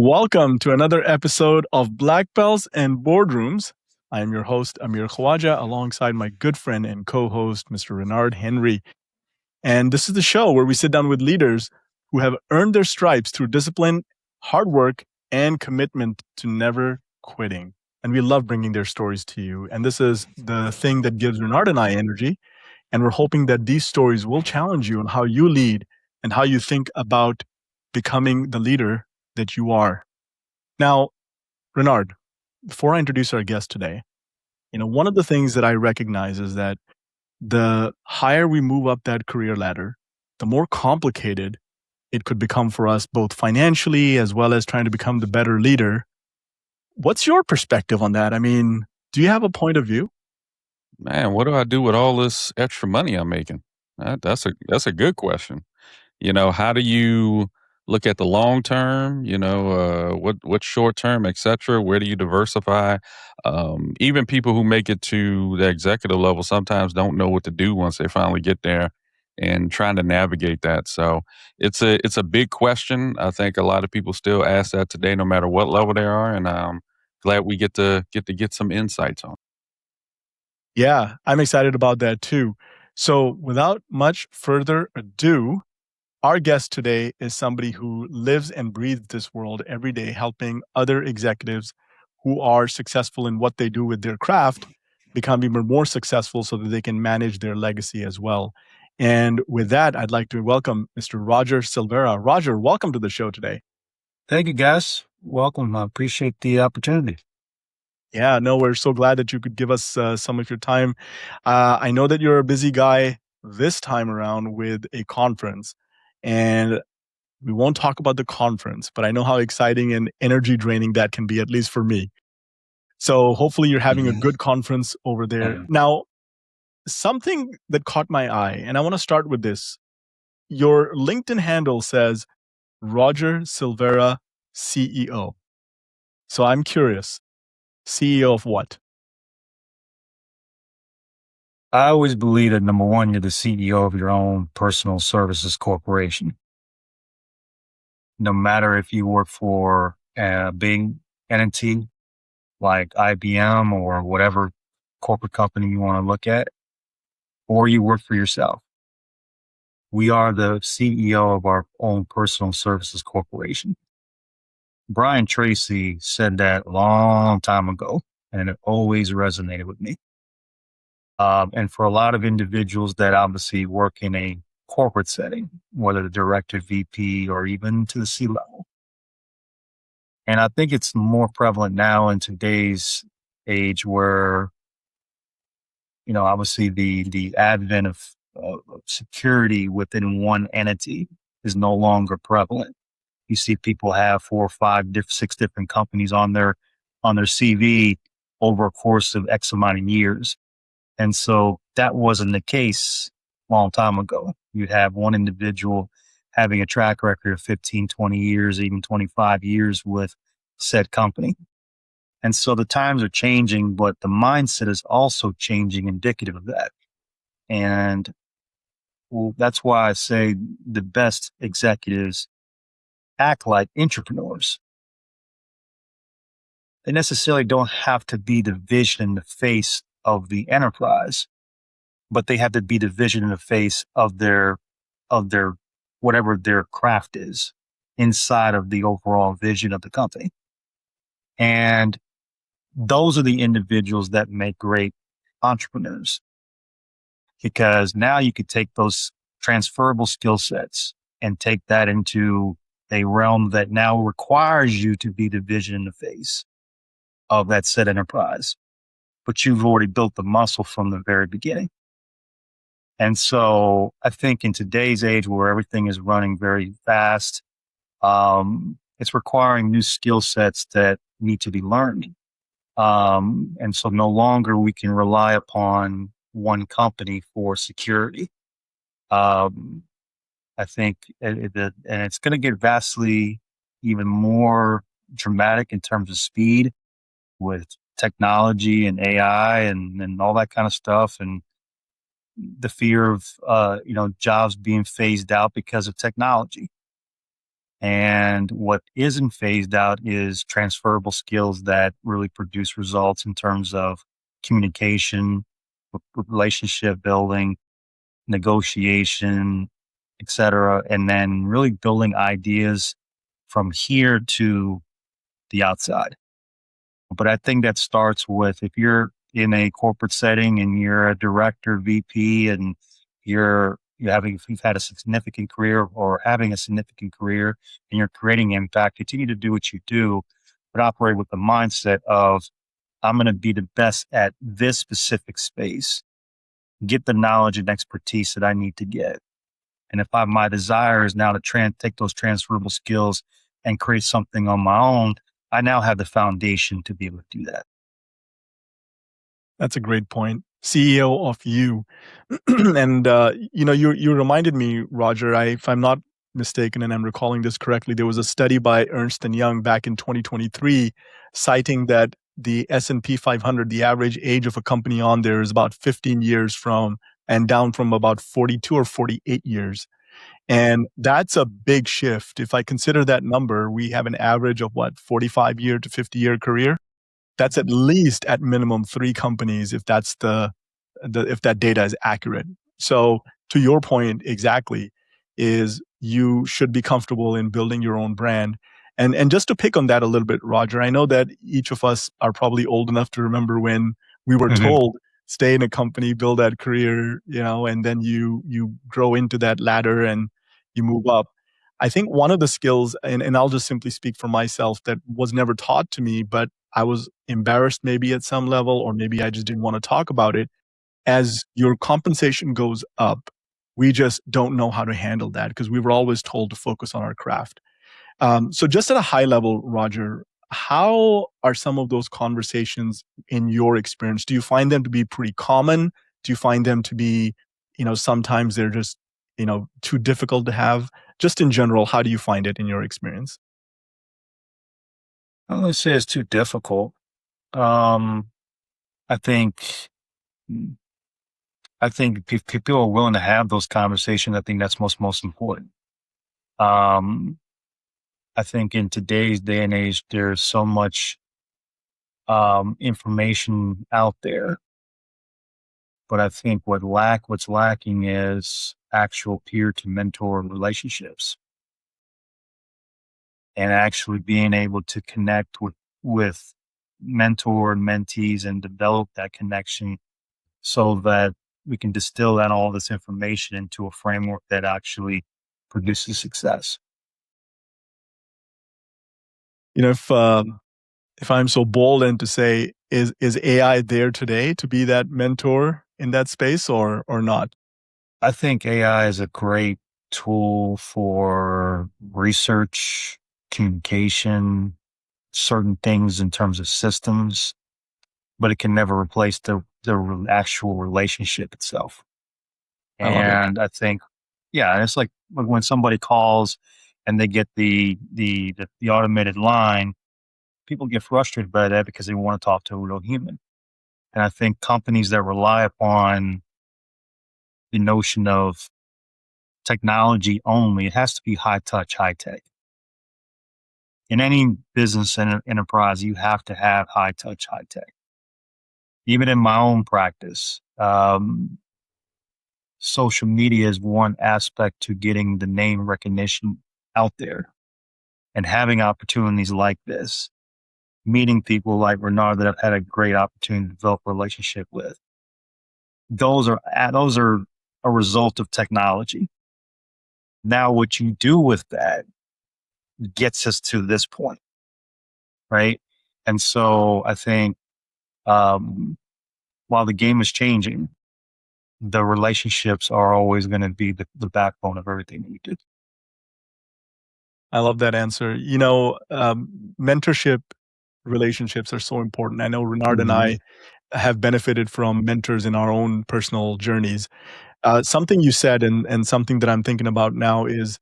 Welcome to another episode of Black Belts and Boardrooms. I am your host, Amir Khawaja, alongside my good friend and co host, Mr. Renard Henry. And this is the show where we sit down with leaders who have earned their stripes through discipline, hard work, and commitment to never quitting. And we love bringing their stories to you. And this is the thing that gives Renard and I energy. And we're hoping that these stories will challenge you on how you lead and how you think about becoming the leader that you are. Now, Renard, before I introduce our guest today, one of the things that I recognize is that the higher we move up that career ladder, the more complicated it could become for us, both financially as well as trying to become the better leader. What's your perspective on that? I mean, do you have a point of view? Man, what do I do with all this extra money I'm making? That's a good question. How do you look at the long term? What short term, etc. Where do you diversify? Even people who make it to the executive level sometimes don't know what to do once they finally get there, and trying to navigate that. So it's a big question. I think a lot of people still ask that today, no matter what level they are, and I'm glad we get some insights on. Yeah, I'm excited about that too. So, without much further ado, our guest today is somebody who lives and breathes this world every day, helping other executives who are successful in what they do with their craft become even more successful so that they can manage their legacy as well. And with that, I'd like to welcome Mr. Roger Silvera. Roger, welcome to the show today. Thank you, guys. Welcome. I appreciate the opportunity. Yeah, no, we're so glad that you could give us some of your time. I know that you're a busy guy this time around with a conference, and we won't talk about the conference, but I know how exciting and energy draining that can be, at least for me. So hopefully you're having a good conference over there. Now, something that caught my eye, and I want to start with this. Your LinkedIn handle says Roger Silvera, CEO. So I'm curious, CEO of what? I always believe that number one, you're the CEO of your own personal services corporation. No matter if you work for a big entity like IBM or whatever corporate company you want to look at, or you work for yourself. We are the CEO of our own personal services corporation. Brian Tracy said that a long time ago, and it always resonated with me. And for a lot of individuals that obviously work in a corporate setting, whether the director, VP, or even to the C level. And I think it's more prevalent now in today's age where, obviously the advent of security within one entity is no longer prevalent. You see people have 4 or 5, 6 different companies on their CV over a course of X amount of years. And so that wasn't the case a long time ago. You'd have one individual having a track record of 15, 20 years, even 25 years with said company. And so the times are changing, but the mindset is also changing, indicative of that. And that's why I say the best executives act like entrepreneurs. They necessarily don't have to be the vision in the face of the enterprise, but they have to be the vision in the face of their whatever their craft is inside of the overall vision of the company. And those are the individuals that make great entrepreneurs, because now you could take those transferable skill sets and take that into a realm that now requires you to be the vision in the face of that said enterprise, but you've already built the muscle from the very beginning. And so I think in today's age where everything is running very fast, it's requiring new skill sets that need to be learned. And so no longer we can rely upon one company for security. I think, and it's going to get vastly even more dramatic in terms of speed with technology and AI and all that kind of stuff. And the fear of, jobs being phased out because of technology. And what isn't phased out is transferable skills that really produce results in terms of communication, relationship building, negotiation, etc. And then really building ideas from here to the outside. But I think that starts with, if you're in a corporate setting and you're a director, VP, and you've had a significant career or having a significant career and you're creating impact, continue to do what you do, but operate with the mindset of, I'm going to be the best at this specific space, get the knowledge and expertise that I need to get. And if my desire is now to take those transferable skills and create something on my own, I now have the foundation to be able to do that. That's a great point. CEO of you. And, you reminded me, Roger, if I'm not mistaken and I'm recalling this correctly, there was a study by Ernst & Young back in 2023 citing that the S&P 500, the average age of a company on there is about 15 years and down from about 42 or 48 years. And that's a big shift. If I consider that number, we have an average of 45-year to 50-year career. That's at least at minimum 3 companies if that's if that data is accurate. So to your point exactly, is you should be comfortable in building your own brand. And just to pick on that a little bit, Roger, I know that each of us are probably old enough to remember when we were told, stay in a company, build that career, and then you grow into that ladder and you move up. I think one of the skills, and I'll just simply speak for myself, that was never taught to me, but I was embarrassed maybe at some level, or maybe I just didn't want to talk about it. As your compensation goes up, we just don't know how to handle that because we were always told to focus on our craft. So just at a high level, Roger, how are some of those conversations in your experience? Do you find them to be pretty common? Do you find them to be, sometimes they're just, too difficult to have? Just in general, how do you find it in your experience? I don't say it's too difficult. I think if people are willing to have those conversations, I think that's most important. I think in today's day and age, there's so much information out there, but I think what's lacking is actual peer to mentor relationships, and actually being able to connect with mentor and mentees and develop that connection so that we can distill that all this information into a framework that actually produces success. If I'm so bold and to say, is AI there today to be that mentor in that space or not? I think AI is a great tool for research, communication, certain things in terms of systems, but it can never replace the actual relationship itself. I love it. And I think, yeah, it's like when somebody calls and they get the automated line, people get frustrated by that because they want to talk to a real human. And I think companies that rely upon the notion of technology only, it has to be high touch, high tech. In any business and enterprise, you have to have high touch, high tech. Even in my own practice, social media is one aspect to getting the name recognition out there and having opportunities like this, meeting people like Renard that I've had a great opportunity to develop a relationship with. Those are a result of technology. Now, what you do with that gets us to this point, right? And so I think while the game is changing, the relationships are always going to be the backbone of everything that we do. I love that answer. Mentorship relationships are so important. I know Renard and I have benefited from mentors in our own personal journeys. Something you said and something that I'm thinking about now is,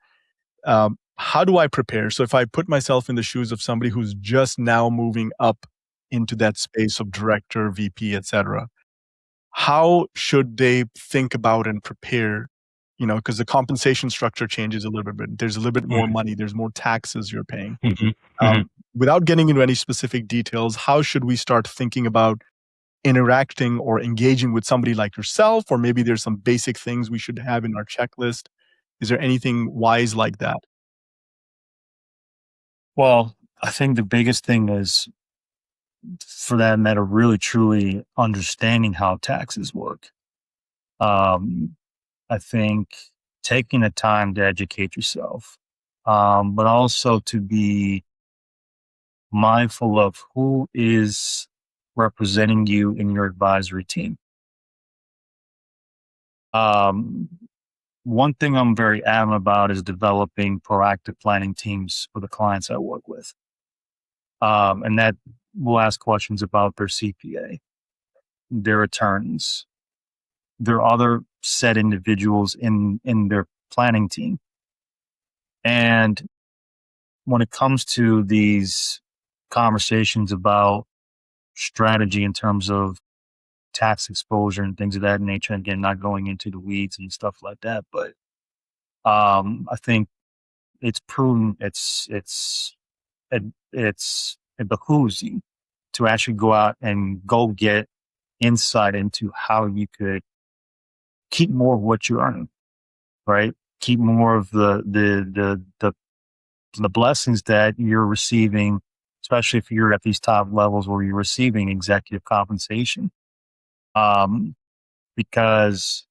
how do I prepare? So if I put myself in the shoes of somebody who's just now moving up into that space of director, VP, etc., how should they think about and prepare because the compensation structure changes a little bit. There's a little bit more money. There's more taxes you're paying. Without getting into any specific details, how should we start thinking about interacting or engaging with somebody like yourself? Or maybe there's some basic things we should have in our checklist. Is there anything wise like that? Well, I think the biggest thing is, for that matter, really truly understanding how taxes work. I think taking the time to educate yourself, but also to be mindful of who is representing you in your advisory team. One thing I'm very adamant about is developing proactive planning teams for the clients I work with. And that will ask questions about their CPA, their attorneys, their other set individuals in their planning team. And when it comes to these conversations about strategy in terms of tax exposure and things of that nature, again, not going into the weeds and stuff like that, but I think it's prudent. It behooves you to actually go out and go get insight into how you could keep more of what you're earning, right? Keep more of the blessings that you're receiving, especially if you're at these top levels where you're receiving executive compensation. Because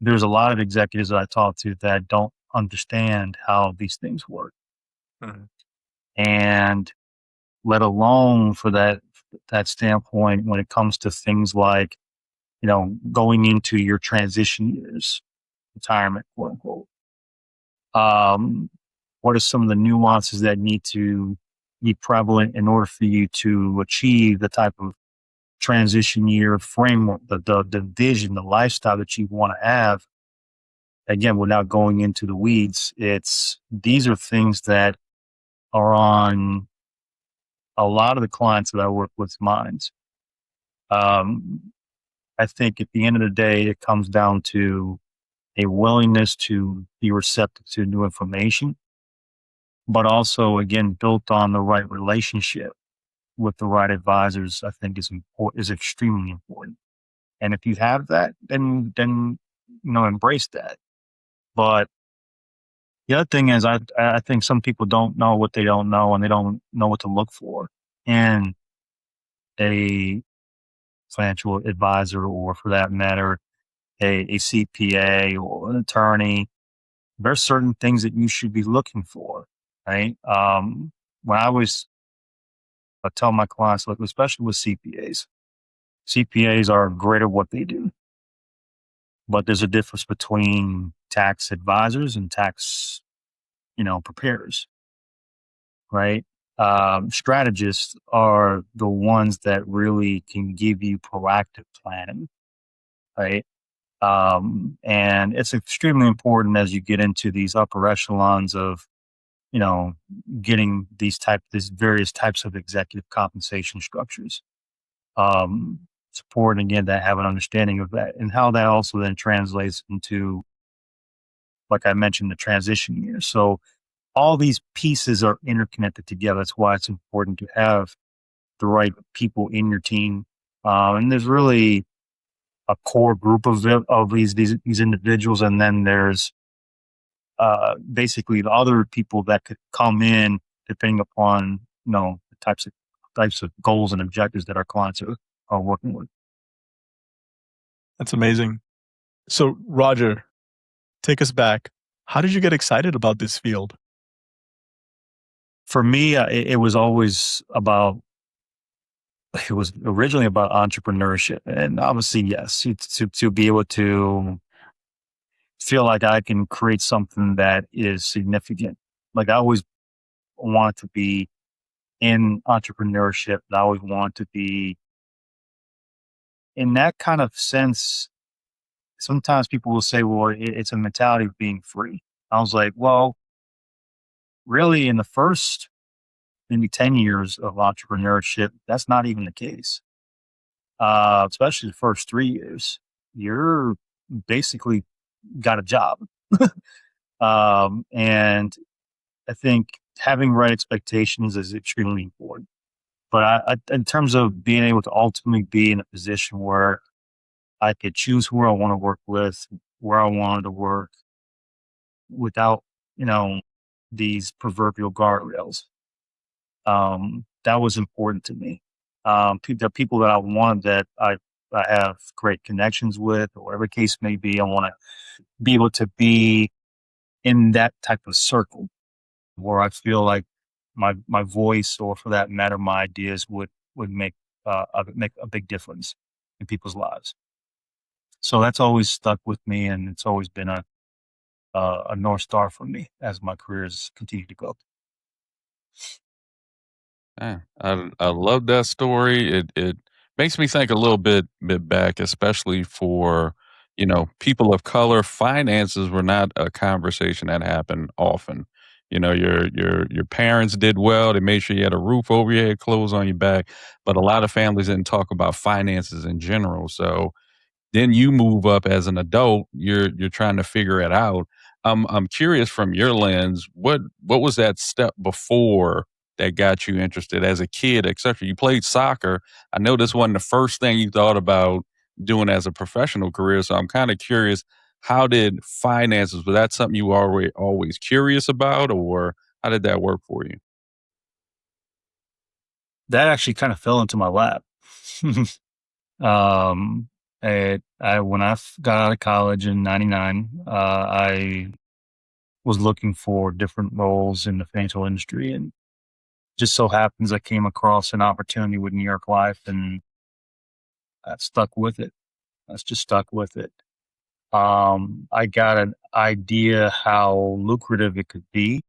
there's a lot of executives that I talk to that don't understand how these things work. And let alone for that standpoint, when it comes to things like, going into your transition years, retirement, quote unquote. What are some of the nuances that need to be prevalent in order for you to achieve the type of transition year framework, the vision, the lifestyle that you want to have? Again, without going into the weeds, these are things that are on a lot of the clients that I work with minds. I think at the end of the day, it comes down to a willingness to be receptive to new information, but also, again, built on the right relationship with the right advisors, I think is extremely important. And if you have that, then embrace that. But the other thing is, I think some people don't know what they don't know, and they don't know what to look for in a financial advisor, or for that matter, a CPA or an attorney. There's certain things that you should be looking for, right? When I tell my clients, look, especially with CPAs are great at what they do, but there's a difference between tax advisors and tax, preparers, right? Strategists are the ones that really can give you proactive planning, right? And it's extremely important as you get into these upper echelons of, getting these various types of executive compensation structures. It's important, again, to have an understanding of that and how that also then translates into, like I mentioned, the transition year. So all these pieces are interconnected together. That's why it's important to have the right people in your team. And there's really a core group of these individuals, and then there's basically the other people that could come in depending upon the types of goals and objectives that our clients are working with. That's amazing. So, Roger, take us back. How did you get excited about this field? For me, it was originally about entrepreneurship, and obviously, yes, to be able to feel like I can create something that is significant. Like, I always wanted to be in entrepreneurship. I always want to be in that kind of sense. Sometimes people will say, well, it's a mentality of being free. I was like, well, really, in the first maybe 10 years of entrepreneurship, that's not even the case. Especially the first 3 years, you're basically got a job. And I think having right expectations is extremely important. But in terms of being able to ultimately be in a position where I could choose who I want to work with, where I wanted to work without, you know, these proverbial guardrails, that was important to me. The people that I wanted that I have great connections with, or whatever the case may be, I want to be able to be in that type of circle where I feel like my voice, or for that matter, my ideas would make a big difference in people's lives. So that's always stuck with me, and it's always been a north star for me as my career has continued to go. Yeah, I love that story. It makes me think a little bit back, especially for, people of color. Finances were not a conversation that happened often. Your parents did well. They made sure you had a roof over your head, clothes on your back, but a lot of families didn't talk about finances in general. So then you move up as an adult, you're trying to figure it out. I'm curious from your lens, what was that step before that got you interested as a kid, et cetera? You played soccer. I know this wasn't the first thing you thought about doing as a professional career, so I'm kind of curious, how did finances, was that something you were always curious about, or how did that work for you? That actually kind of fell into my lap. um, when got out of college in '99, I was looking for different roles in the financial industry, and just so happens I came across an opportunity with New York Life, and I stuck with it. I just stuck with it. I got an idea how lucrative it could be,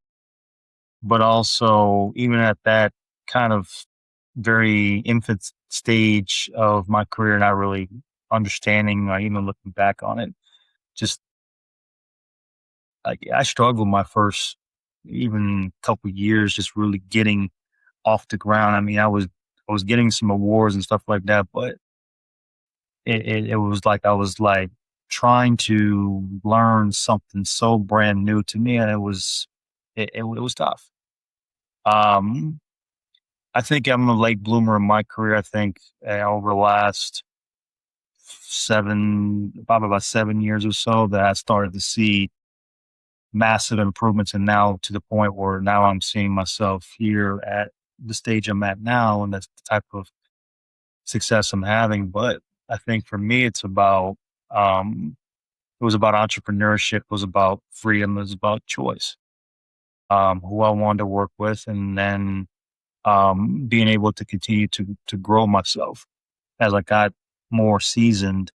but also even at that kind of very infant stage of my career, not really understanding, or even looking back on it, just I struggled my first even couple years just really getting off the ground. I mean, I was getting some awards and stuff like that, but it was like I was like trying to learn something so brand new to me, and it was tough. Um, I think I'm a late bloomer in my career. I think over the last probably about 7 years or so, that I started to see massive improvements, and now to the point where now I'm seeing myself here at the stage I'm at now, and that's the type of success I'm having. But I think for me, um, it was about entrepreneurship, it was about freedom, it was about choice, who I wanted to work with, and then being able to continue to grow myself as I got more seasoned.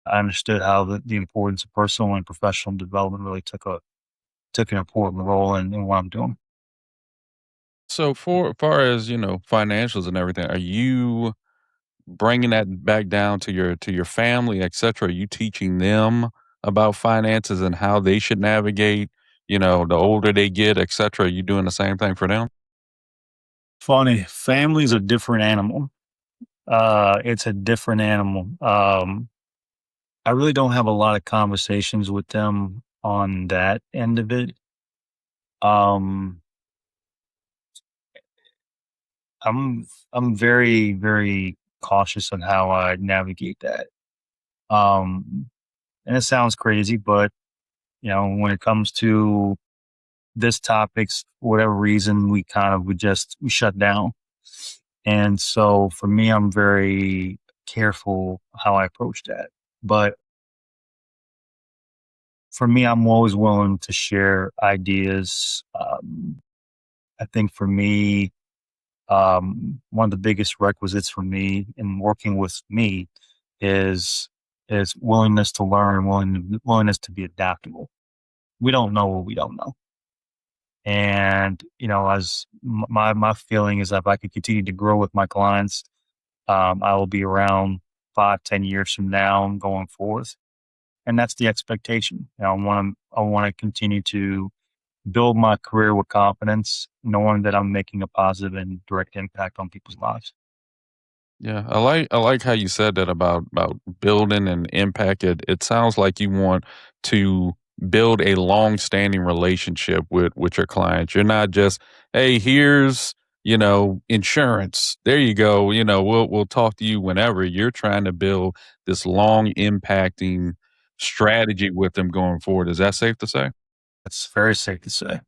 I understood how the importance of personal and professional development really took an important role in what I'm doing. So for far as, financials and everything, are you bringing that back down to your family, et cetera? Are you teaching them about finances and how they should navigate, the older they get, et cetera? Are you doing the same thing for them? Funny, family's a different animal. It's a different animal. I really don't have a lot of conversations with them on that end of it. Um, I'm I'm very, very cautious on how I navigate that. Um, and it sounds crazy, but when it comes to this topics, for whatever reason, we shut down. And so for me, I'm very careful how I approach that. But for me, I'm always willing to share ideas. I think for me, one of the biggest requisites for me in working with me is is willingness to learn, willingness to be adaptable. We don't know what we don't know. And as my feeling is that if I can continue to grow with my clients, I will be around 5, 10 years from now and going forth. And that's the expectation. I want to continue to build my career with confidence, knowing that I'm making a positive and direct impact on people's lives. Yeah, I like how you said that about building an impact. It sounds like you want to build a long-standing relationship with your clients. You're not just, "Hey, here's, insurance. There you go. We'll talk to you whenever." You're trying to build this long impacting strategy with them going forward. Is that safe to say? That's very safe to say.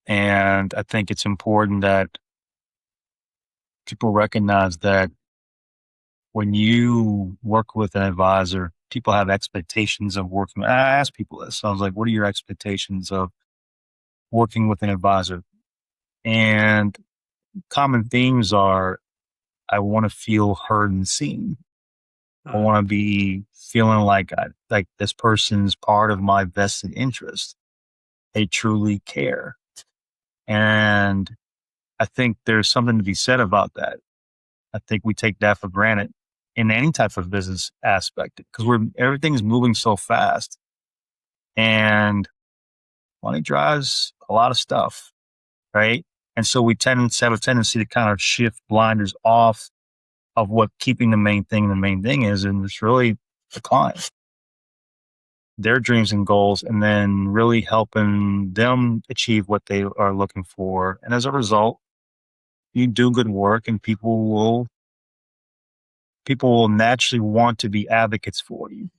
And I think it's important that people recognize that when you work with an advisor, people have expectations of working. I ask people this. I was like, what are your expectations of working with an advisor? And common themes are, I want to feel heard and seen. I want to be feeling like this person's part of my vested interest. They truly care. And I think there's something to be said about that. I think we take that for granted in any type of business aspect because everything's moving so fast and money drives a lot of stuff, right? And so we tend to have a tendency to kind of shift blinders off of what keeping the main thing is, and it's really the client, their dreams and goals, and then really helping them achieve what they are looking for. And as a result, you do good work and people will naturally want to be advocates for you,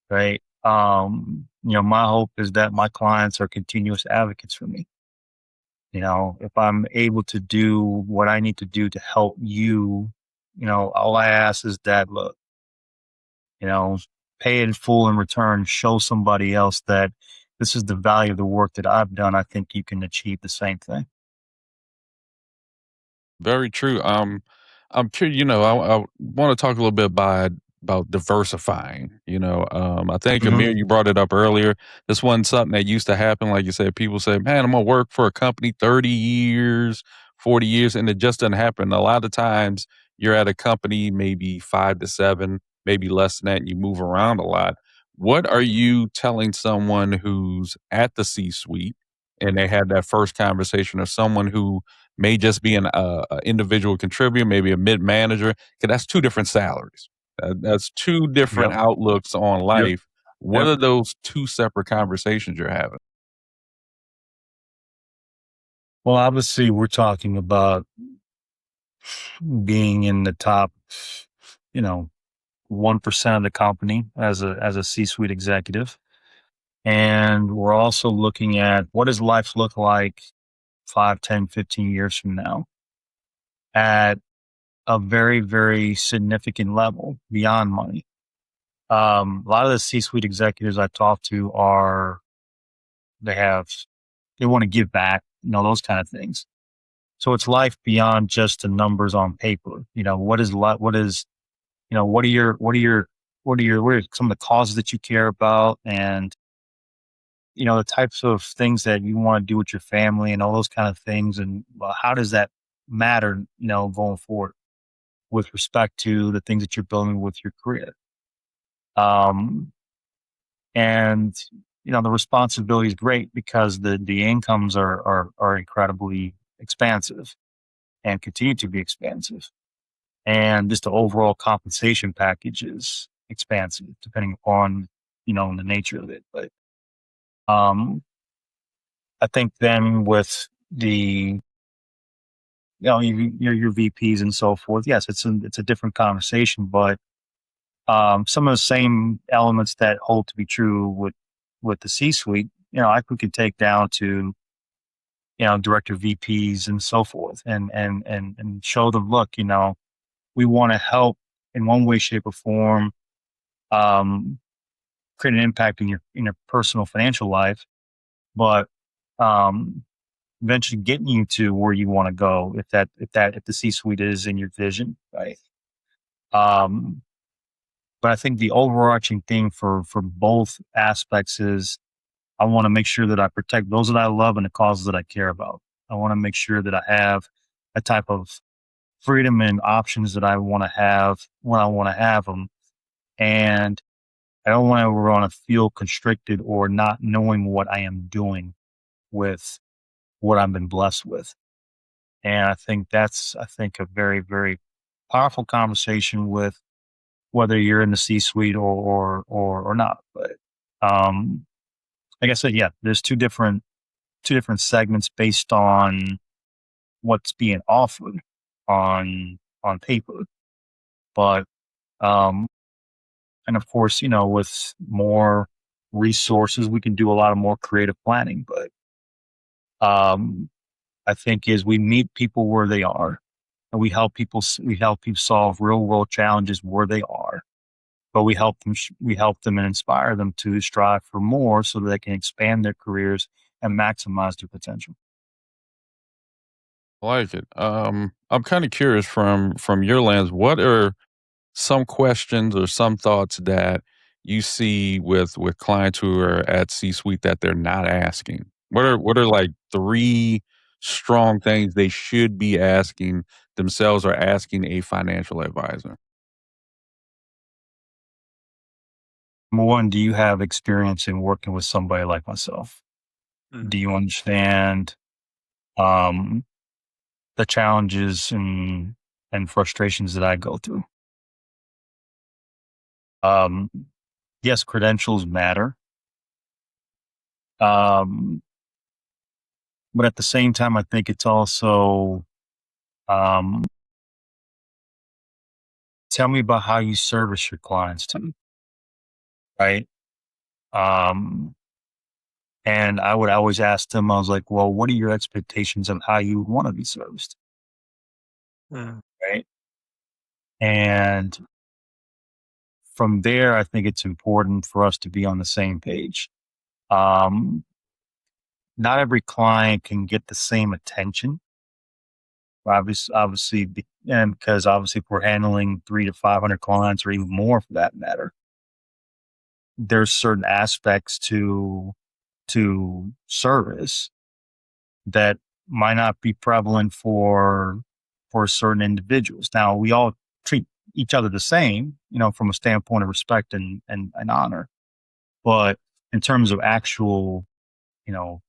right? My hope is that my clients are continuous advocates for me. If I'm able to do what I need to do to help you, all I ask is that, look, you know, pay in full in return, show somebody else that this is the value of the work that I've done. I think you can achieve the same thing. Very true. I'm curious. I want to talk a little bit about diversifying. I think Hmm. Amir, you brought it up earlier. This wasn't something that used to happen. Like you said, people say, "Man, I'm gonna work for a company 30 years, 40 years," and it just doesn't happen. A lot of times, you're at a company maybe 5 to 7, maybe less than that, and you move around a lot. What are you telling someone who's at the C-suite and they had that first conversation, or someone who may just be a individual contributor, maybe a mid manager, because that's two different salaries. That's two different Yep. outlooks on Yep. life. What Yep. are those two separate conversations you're having? Well, obviously, we're talking about being in the top, you know, 1% of the company as a C-suite executive. And we're also looking at what does life look like 5, 10, 15 years from now at a very, very significant level beyond money. A lot of the C-suite executives I talk to they have, they want to give back, those kind of things. So it's life beyond just the numbers on paper. What are what are some of the causes that you care about, and the types of things that you want to do with your family and all those kind of things, and how does that matter, going forward with respect to the things that you're building with your career. Um, and the responsibility is great because the incomes are incredibly expansive and continue to be expansive, and just the overall compensation package is expansive depending upon the nature of it. But um, I think then with the your VPs and so forth, yes, it's a different conversation, but some of the same elements that hold to be true with the C-suite, we could take down to director VPs and so forth, and show them, look, we want to help in one way, shape, or form, um, create an impact in your personal financial life, but um, eventually getting you to where you want to go if the C-suite is in your vision, right? Um, but I think the overarching thing for both aspects is I want to make sure that I protect those that I love and the causes that I care about. I want to make sure that I have a type of freedom and options that I want to have when I want to have them. And I don't want to feel constricted or not knowing what I am doing with what I've been blessed with. And I think that's, a very, very powerful conversation with whether you're in the C-suite or not. But like I said, yeah, there's two different segments based on what's being offered on paper. But and of course, with more resources, we can do a lot of more creative planning. But um, I think is we meet people where they are, and we help people solve real world challenges where they are. But we help them and inspire them to strive for more so that they can expand their careers and maximize their potential. I like it. I'm kind of curious from your lens, what are some questions or some thoughts that you see with clients who are at C-suite that they're not asking? What are like three strong things they should be asking themselves or asking a financial advisor? Number one, do you have experience in working with somebody like myself? Mm. Do you understand um, the challenges and frustrations that I go through? Um, yes, credentials matter, um, but at the same time, I think it's also um, tell me about how you service your clients too, right? Um, and I would always ask them, I was like, well, what are your expectations of how you want to be serviced, Mm. right? And from there, I think it's important for us to be on the same page. Um, Not every client can get the same attention. And because obviously, if we're handling 300 to 500 clients, or even more for that matter, there's certain aspects to service that might not be prevalent for certain individuals. Now, we all treat each other the same, from a standpoint of respect and honor. But in terms of actual, you know,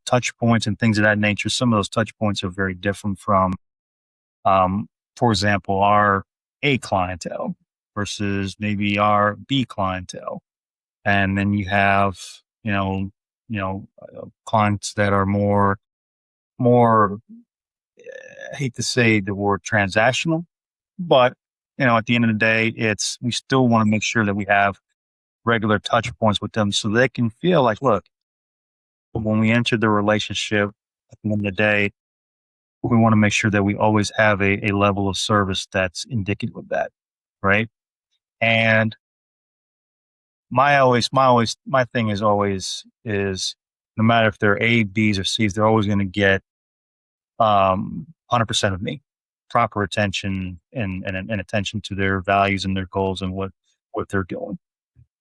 touch points and things of that nature, some of those touch points are very different from, for example, our A clientele versus maybe our B clientele. And then you have, clients that are more, I hate to say the word transactional, but at the end of the day, we still want to make sure that we have regular touch points with them so they can feel like, look, when we enter the relationship, at the end of the day, we want to make sure that we always have a level of service that's indicative of that, right? And my thing is always is no matter if they're A, B's, or C's, they're always going to get 100% of me, proper attention and attention to their values and their goals and what they're doing.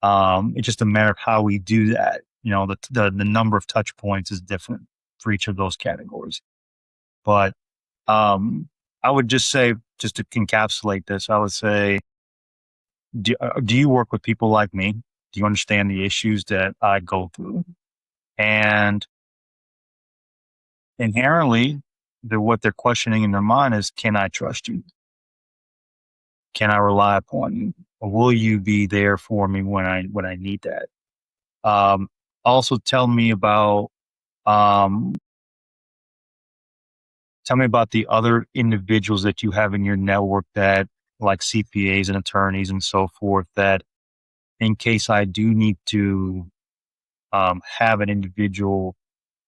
It's just a matter of how we do that. The number of touch points is different for each of those categories. But um, I would just say, just to encapsulate this, I would say, do you work with people like me? Do you understand the issues that I go through? And inherently, what they're questioning in their mind is, can I trust you? Can I rely upon you? Or will you be there for me when I need that? Um, Also, um, tell me about the other individuals that you have in your network that, like CPAs and attorneys and so forth, that in case I do need to have an individual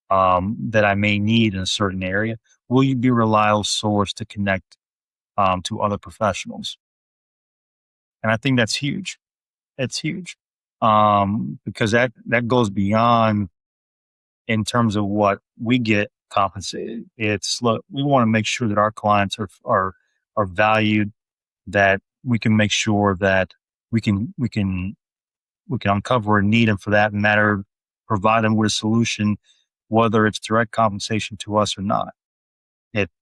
that I may need in a certain area, will you be a reliable source to connect to other professionals? And I think that's huge. It's huge because that goes beyond in terms of what we get compensated. It's look, we want to make sure that our clients are valued, that we can make sure that we can uncover a need, and for that matter, provide them with a solution, whether it's direct compensation to us or not.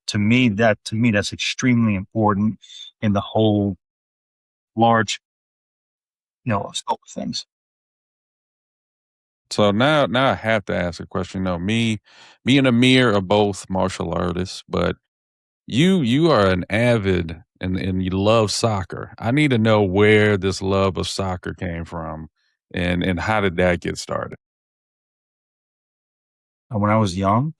To me that's extremely important in the whole large scope of things. So now I have to ask a question. Me and Amir are both martial artists, but you are an avid and you love soccer. I need to know where this love of soccer came from and how did that get started? When I was young,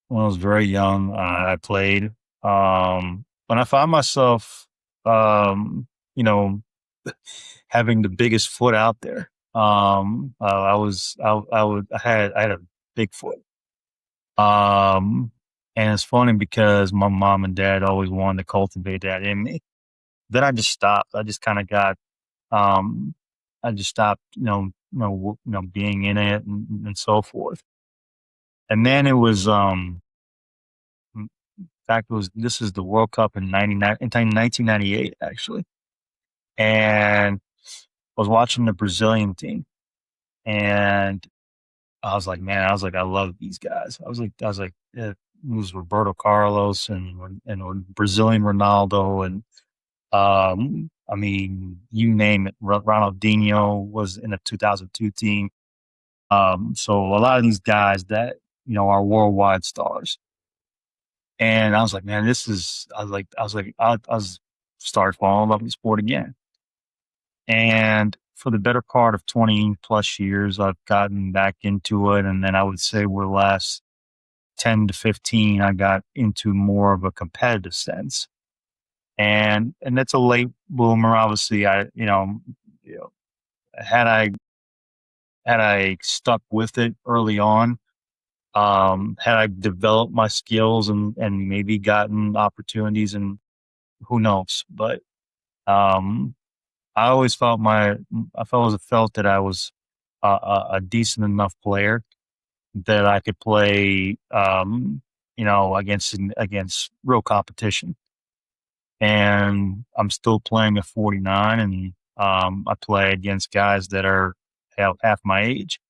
when I was very young, I played. When I found myself, you know, having the biggest foot out there, I had a big foot. And it's funny because my mom and dad always wanted to cultivate that in me. Then I just stopped. I just kind of got, um, I just stopped, being in it and so forth. And then it was, in fact, this is the World Cup in 1998, actually. And I was watching the Brazilian team and I was like, I love these guys. It was Roberto Carlos and Brazilian Ronaldo and I mean, you name it. Ronaldinho was in the 2002 team. So a lot of these guys that are worldwide stars. And I was like, man, I was started falling in love with sport again. And for the better part of 20 plus years, I've gotten back into it. And then I would say we're last 10 to 15, I got into more of a competitive sense. And that's a late bloomer. Obviously, you know, had I had I stuck with it early on, had I developed my skills and maybe gotten opportunities, and who knows? But um, I always felt that I was a decent enough player that I could play, against real competition. And I'm still playing at 49, and I play against guys that are half my age.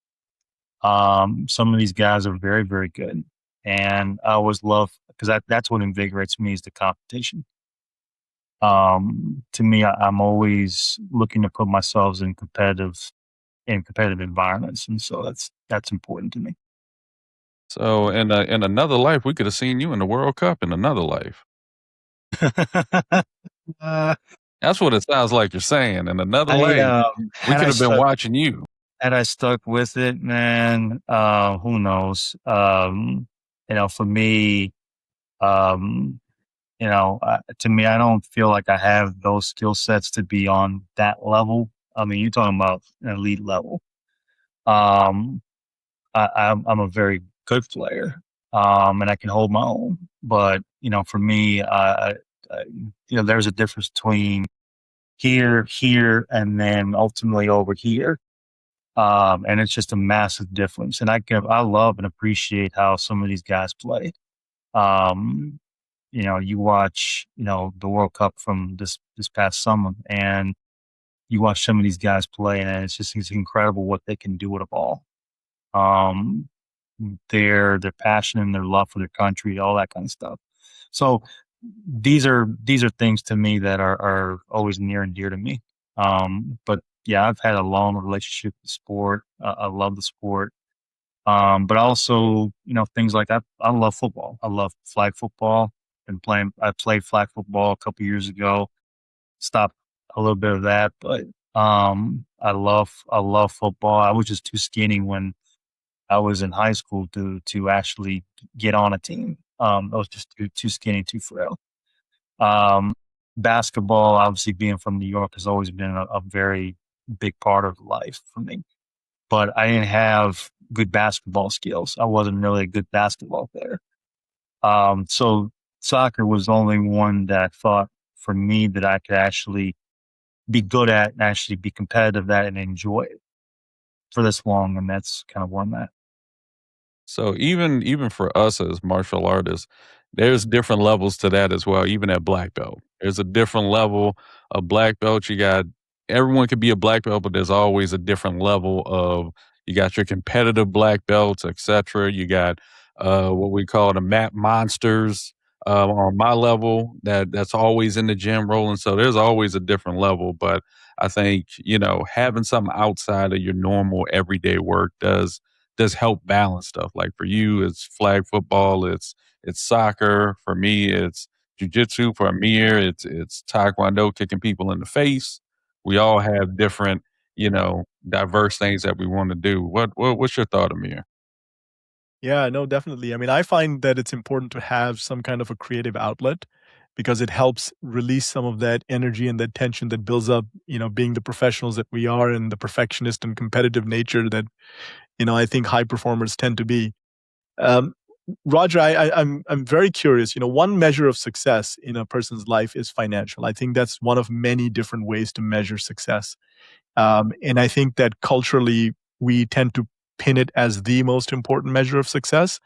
Some of these guys are very, very good, and I always love because that's what invigorates me is the competition. To me, I'm always looking to put myself in competitive environments, and so that's important to me. So in another life, we could have seen you in the World Cup in another life. uh, That's what it sounds like you're saying. In another I life, we had could I have been stuck watching you. had I stuck with it, man. Who knows? For me, um, to me, I don't feel like I have those skill sets to be on that level. I mean, you're talking about an elite level. Um, I'm a very good player, and I can hold my own. But for me, I there's a difference between here, and then ultimately over here. And it's just a massive difference. And I love and appreciate how some of these guys play. Um, you watch, the World Cup from this past summer, and you watch some of these guys play, and it's incredible what they can do with a ball. Um, their passion and their love for their country, all that kind of stuff. So these are things to me that are always near and dear to me. But yeah, I've had a long relationship with sport. I love the sport. But also, things like I love football. I love flag football. I played flag football a couple years ago. Stopped a little bit of that, but I love football. I was just too skinny when I was in high school to actually get on a team. I was just too skinny, too frail. Um, Basketball, obviously being from New York, has always been a very big part of life for me. But I didn't have good basketball skills. I wasn't really a good basketball player. So soccer was the only one that I thought for me that I could actually be good at and actually be competitive at and enjoy it for this long. And that's kind of where I'm at. So even for us as martial artists, there's different levels to that as well, even at black belt. There's a different level of black belt. You got everyone could be a black belt, but there's always a different level of you got your competitive black belts, etc. You got what we call the map monsters on my level that's always in the gym rolling. So there's always a different level. But I think, having something outside of your normal everyday work does help balance stuff. Like for you, it's flag football, it's soccer. For me, it's jujitsu for Amir. It's taekwondo, kicking people in the face. We all have different, diverse things that we want to do. What's your thought, Amir? Yeah, no, definitely. I mean, I find that it's important to have some kind of a creative outlet because it helps release some of that energy and that tension that builds up, being the professionals that we are and the perfectionist and competitive nature that, I think high performers tend to be. Um, Roger, I'm very curious. One measure of success in a person's life is financial. I think that's one of many different ways to measure success. And I think that culturally, we tend to pin it as the most important measure of success.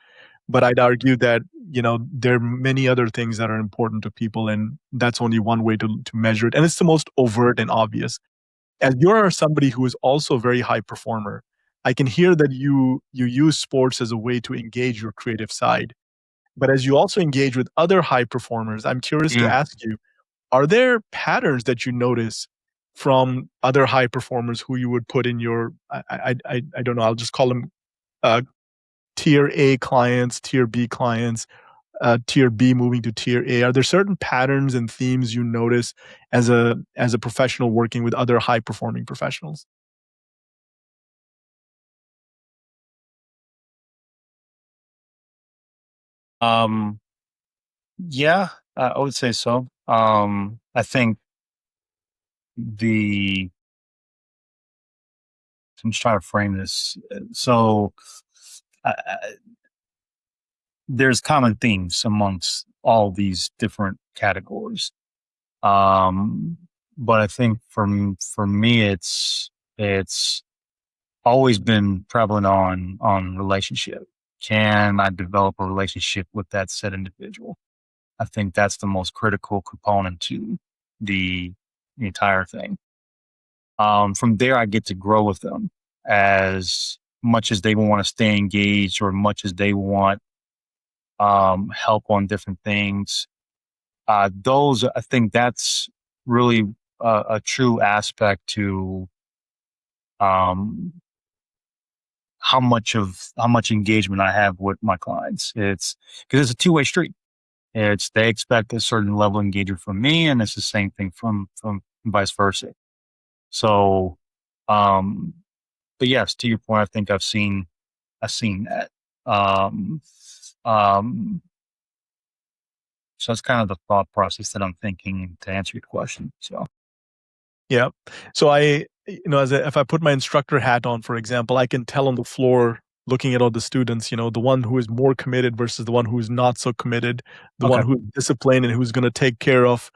But I'd argue that, there are many other things that are important to people, and that's only one way to measure it. And it's the most overt and obvious. As you're somebody who is also a very high performer, I can hear that you use sports as a way to engage your creative side. But as you also engage with other high performers, I'm curious to Yeah. ask you, are there patterns that you notice from other high performers who you would put in your I don't know, I'll just call them uh, tier A clients, tier B clients, tier B moving to tier A? Are there certain patterns and themes you notice as a professional working with other high performing professionals? Um, yeah, I would say so. I think the I'm just trying to frame this. So, there's common themes amongst all these different categories. Um, but I think for me, it's always been prevalent on relationship. Can I develop a relationship with that said individual? I think that's the most critical component to the, the entire thing. From there, I get to grow with them as much as they want to stay engaged or much as they want help on different things. Those, I think that's really a true aspect to um, how much engagement I have with my clients. It's because it's a two-way street. It's they expect a certain level of engagement from me, and it's the same thing from vice versa. So, um, but yes, to your point, I think I've seen that. Um, um, so that's kind of the thought process that I'm thinking to answer your question. So, Yeah. So if I put my instructor hat on, for example, I can tell on the floor, looking at all the students, the one who is more committed versus the one who's not so committed, the one okay, who's disciplined and who's going to take care of,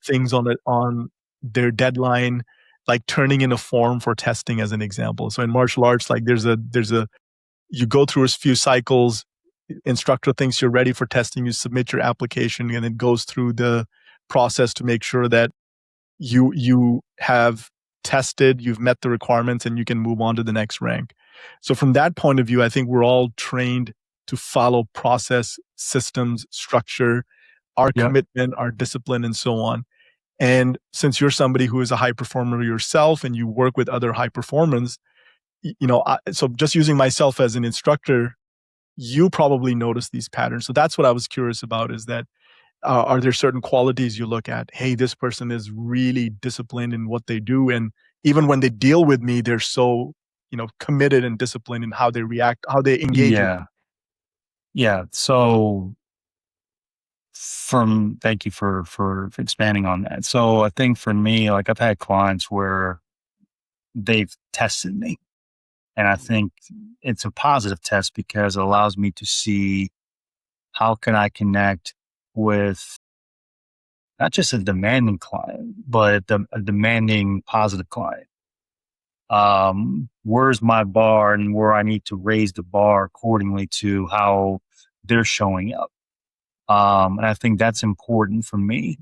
things on their deadline, like turning in a form for testing, as an example. So in martial arts, like there's a you go through a few cycles. Instructor thinks you're ready for testing. You submit your application, and it goes through the process to make sure that you have tested, you've met the requirements, and you can move on to the next rank. So from that point of view, I think we're all trained to follow process, systems, structure, our yeah, commitment, our discipline, and so on. And since you're somebody who is a high performer yourself and you work with other high performers, so just using myself as an instructor, you probably notice these patterns. So that's what I was curious about, is that are there certain qualities you look at? Hey, this person is really disciplined in what they do. And even when they deal with me, they're so, committed and disciplined in how they react, how they engage with me. yeah, yeah. So, from thank you for expanding on that. So, I think for me, like I've had clients where they've tested me, and I think it's a positive test because it allows me to see how can I connect with not just a demanding client, but a demanding positive client. Where's my bar and where I need to raise the bar accordingly to how they're showing up. And I think that's important for me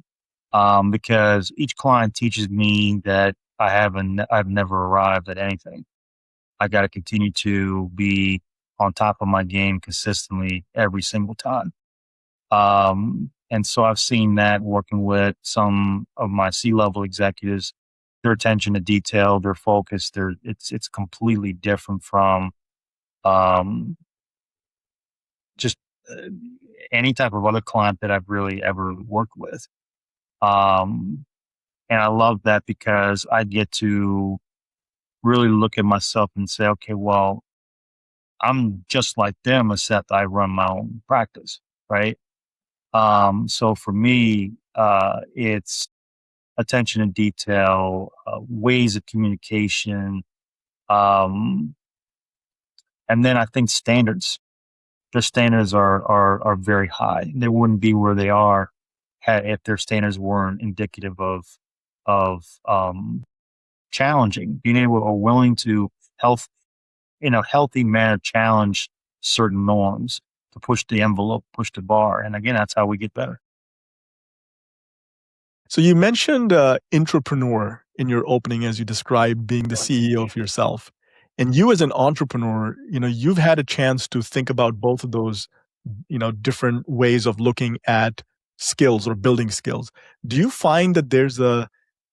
because each client teaches me that I've never arrived at anything. I got to continue to be on top of my game consistently every single time. And so I've seen that working with some of my C-level executives, their attention to detail, their focus, it's completely different from um, just uh, any type of other client that I've really ever worked with. And I love that because I get to really look at myself and say, okay, well, I'm just like them, except I run my own practice, right? So for me, it's attention to detail, ways of communication, um, and then I think standards. Their standards are very high. They wouldn't be where they are if their standards weren't indicative of challenging, being able or willing to health in a healthy manner challenge certain norms to push the envelope, push the bar, and again, that's how we get better. So you mentioned entrepreneur in your opening as you described being the CEO of yourself. And you as an entrepreneur, you've had a chance to think about both of those, different ways of looking at skills or building skills. Do you find that there's a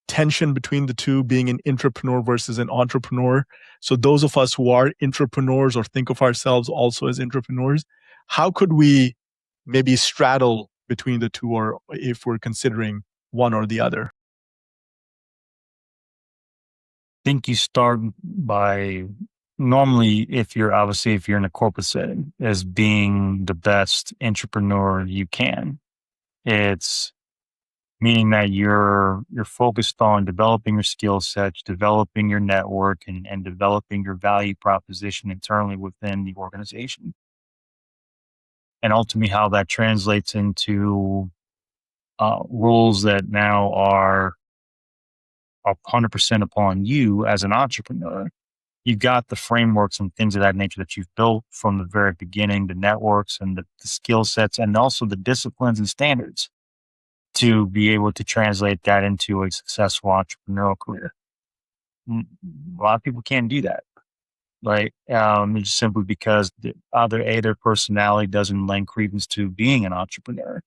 tension between the two, being an entrepreneur versus an entrepreneur? So those of us who are entrepreneurs or think of ourselves also as entrepreneurs, how could we maybe straddle between the two, or if we're considering one or the other? I think you start by normally, if you're in a corporate setting, as being the best entrepreneur you can. It's meaning that you're focused on developing your skill sets, developing your network, and developing your value proposition internally within the organization. And ultimately, how that translates into rules that now are 100% upon you as an entrepreneur. You've got the frameworks and things of that nature that you've built from the very beginning, the networks and the skill sets, and also the disciplines and standards to be able to translate that into a successful entrepreneurial career. A lot of people can't do that, right? Just simply because either their personality doesn't lend credence to being an entrepreneur,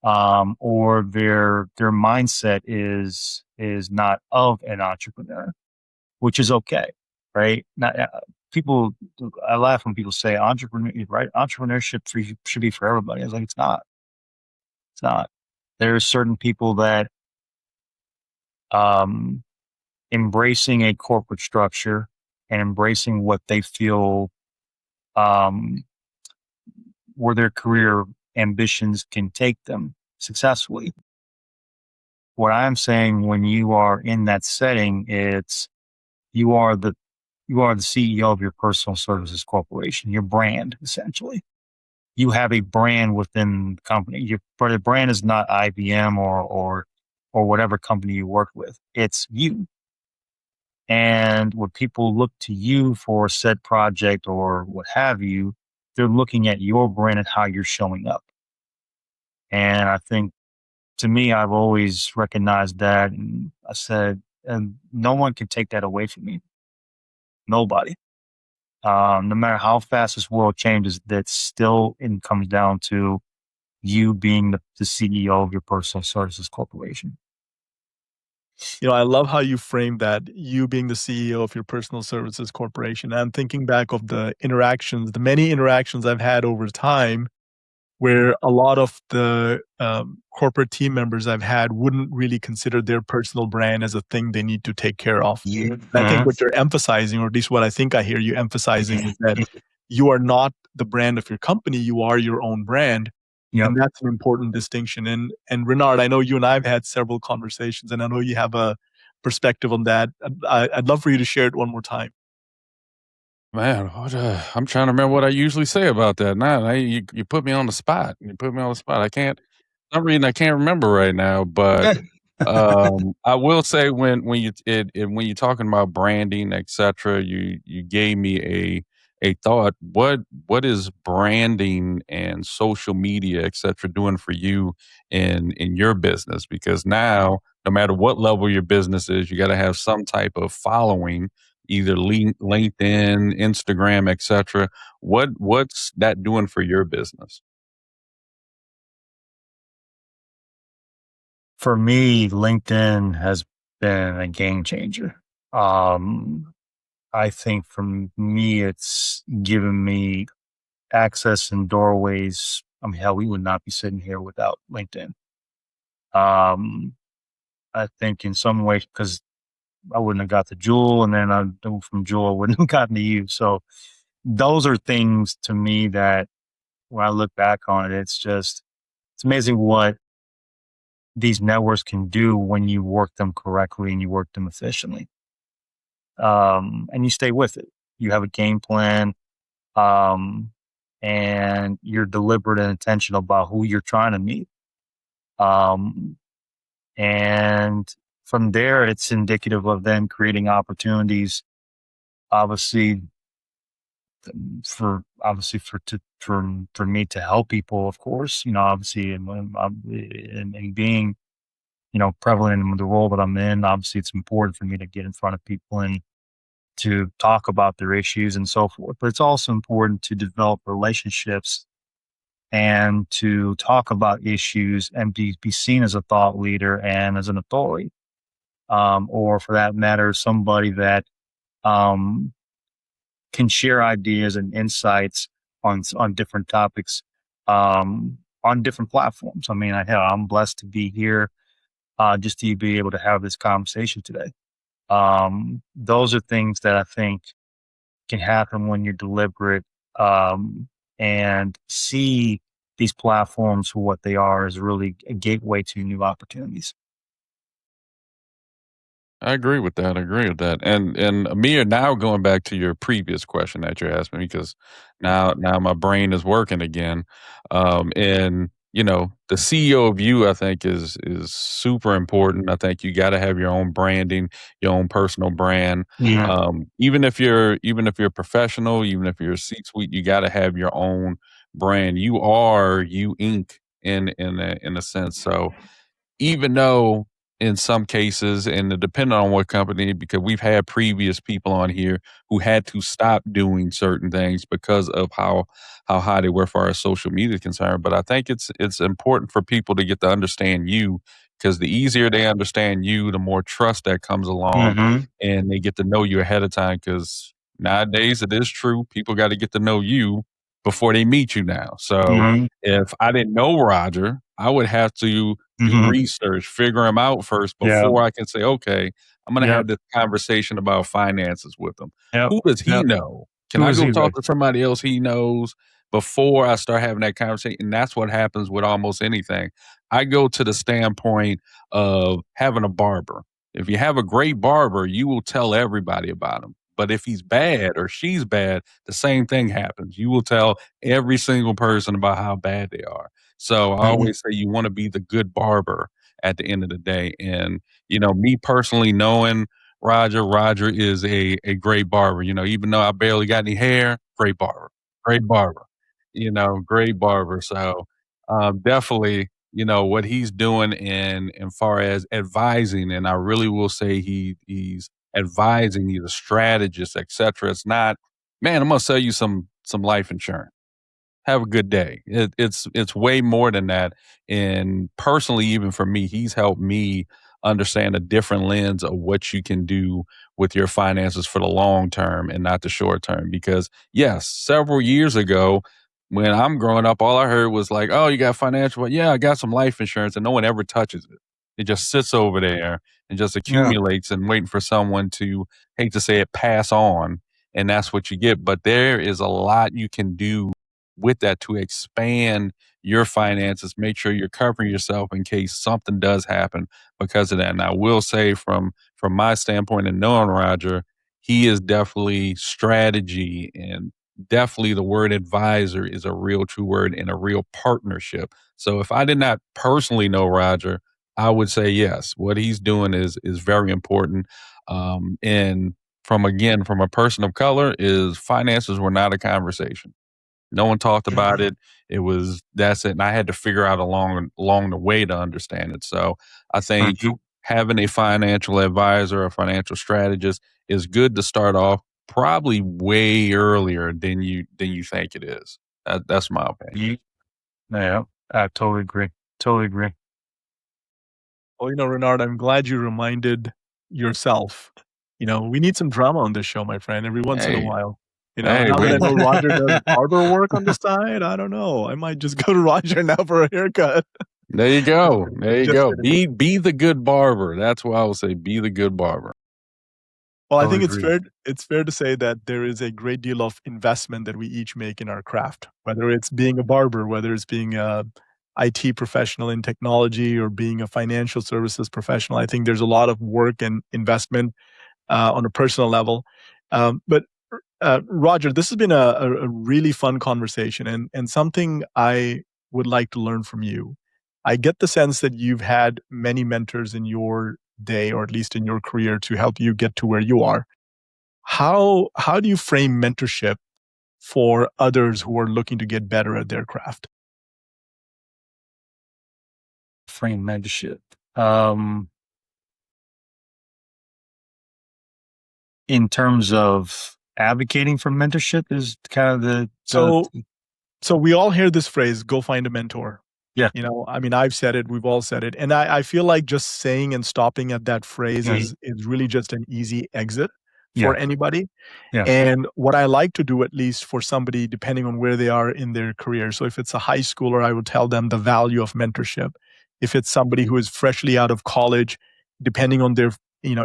or their mindset is not of an entrepreneur, which is okay, right? Not, people, I laugh when people say entrepreneurship should be for everybody. I was like, it's not. It's not. There are certain people that embracing a corporate structure and embracing what they feel where their career ambitions can take them successfully. What I'm saying, when you are in that setting, it's you are the CEO of your personal services corporation, your brand, essentially. You have a brand within the company. But the brand is not IBM or whatever company you work with. It's you. And when people look to you for a said project or what have you, they're looking at your brand and how you're showing up. And I think, to me, I've always recognized that. And I said, and no one can take that away from me. Nobody. No matter how fast this world changes, that still comes down to you being the CEO of your personal services corporation. I love how you framed that, you being the CEO of your personal services corporation. I'm thinking back of the many interactions I've had over time, where a lot of the corporate team members I've had wouldn't really consider their personal brand as a thing they need to take care of. Yeah. And I think what you're emphasizing, or at least what I think I hear you emphasizing, is that you are not the brand of your company, you are your own brand. Yep. And that's an important distinction. And Renard, I know you and I have had several conversations, and I know you have a perspective on that. I'd love for you to share it one more time. Man, I'm trying to remember what I usually say about that. Now, you put me on the spot. You put me on the spot. I can't. For some reason I can't remember right now, but I will say when you're talking about branding, etc., you gave me a thought. What is branding and social media, etc., doing for you in your business? Because now, no matter what level your business is, you got to have some type of following, either LinkedIn, Instagram, etc. What's that doing for your business? For me, LinkedIn has been a game changer. I think for me, it's given me access and doorways I mean, hell, we would not be sitting here without LinkedIn. I think in some ways, because I wouldn't have got to Jewel, and then from Jewel, I wouldn't have gotten to you. So those are things to me that when I look back on it, it's amazing what these networks can do when you work them correctly and you work them efficiently. And you stay with it. You have a game plan, and you're deliberate and intentional about who you're trying to meet. And from there, it's indicative of then creating opportunities, obviously, for me to help people, of course, obviously, and being, prevalent in the role that I'm in, obviously it's important for me to get in front of people and to talk about their issues and so forth. But it's also important to develop relationships and to talk about issues and be seen as a thought leader and as an authority, or for that matter, somebody that can share ideas and insights on different topics, on different platforms. I mean, I'm blessed to be here, just to be able to have this conversation today. Those are things that I think can happen when you're deliberate, and see these platforms for what they are as really a gateway to new opportunities. I agree with that. I agree with that. And Amir, now going back to your previous question that you asked me, because now my brain is working again. And the CEO of you, I think, is super important. I think you got to have your own branding, your own personal brand. Yeah. Even if you're professional, even if you're a C-suite, you got to have your own brand. You are you Inc. in a sense. So even though in some cases, and depending on what company, because we've had previous people on here who had to stop doing certain things because of how high they were for our social media concern. But I think it's important for people to get to understand you, because the easier they understand you, the more trust that comes along, Mm-hmm. and they get to know you ahead of time. Because nowadays it is true, people got to get to know you before they meet you now. So Mm-hmm. if I didn't know Roger, I would have to do Mm-hmm. research, figure him out first Yeah. before I can say, okay, I'm going to Yep. have this conversation about finances with him. Yep. Who does he Yep. know? Can Who I is go he, right? talk to somebody else he knows before I start having that conversation? And that's what happens with almost anything. I go to the standpoint of having a barber. If you have a great barber, you will tell everybody about him. But if he's bad or she's bad, the same thing happens. You will tell every single person about how bad they are. So I Mhm. always say you want to be the good barber at the end of the day. And, me personally knowing Roger is a great barber. Even though I barely got any hair, great barber, great barber. So definitely, what he's doing in far as advising, and I really will say he's advising, he's a strategist, etc. It's not, man, I'm gonna sell you some life insurance, have a good day. It's way more than that. And personally, even for me, he's helped me understand a different lens of what you can do with your finances for the long term and not the short term. Because yes, several years ago, when I'm growing up, all I heard was like, "Oh, you got financial? Well, yeah, I got some life insurance," and no one ever touches it. It just sits over there and just Yeah. accumulates and waiting for someone to, hate to say it, pass on, and that's what you get. But there is a lot you can do with that to expand your finances, make sure you're covering yourself in case something does happen because of that. And I will say from my standpoint and knowing Roger, he is definitely strategy, and definitely the word advisor is a real true word and a real partnership. So if I did not personally know Roger, I would say yes, what he's doing is very important. And from a person of color, is finances were not a conversation. No one talked about it. That's it. And I had to figure out along the way to understand it. So I think Mhm. having a financial advisor, a financial strategist is good to start off probably way earlier than you think it is. That's my opinion. Ye Yeah, I totally agree. Totally agree. Well, Renard, I'm glad you reminded yourself. We need some drama on this show, my friend, every once in a Hey, while. Hey, now that I we know Roger does barber work on the side, I don't know. I might just go to Roger now for a haircut. there you go. There you Just go. kidding. Be the good barber. That's what I would say. Be the good barber. Well, I Totally think agree. it's fair to say that there is a great deal of investment that we each make in our craft, whether it's being a barber, whether it's being a IT professional in technology or being a financial services professional. I think there's a lot of work and investment on a personal level. But Roger, this has been a really fun conversation and something I would like to learn from you. I get the sense that you've had many mentors in your day, or at least in your career, to help you get to where you are. How do you frame mentorship for others who are looking to get better at their craft? Frame mentorship. In terms of advocating for mentorship is kind of So so we all hear this phrase, go find a mentor. Yeah. I mean, I've said it, we've all said it. And I feel like just saying and stopping at that phrase Yeah. is really just an easy exit for Yeah. anybody. Yeah. And what I like to do, at least for somebody, depending on where they are in their career. So if it's a high schooler, I would tell them the value of mentorship. If it's somebody who is freshly out of college, depending on their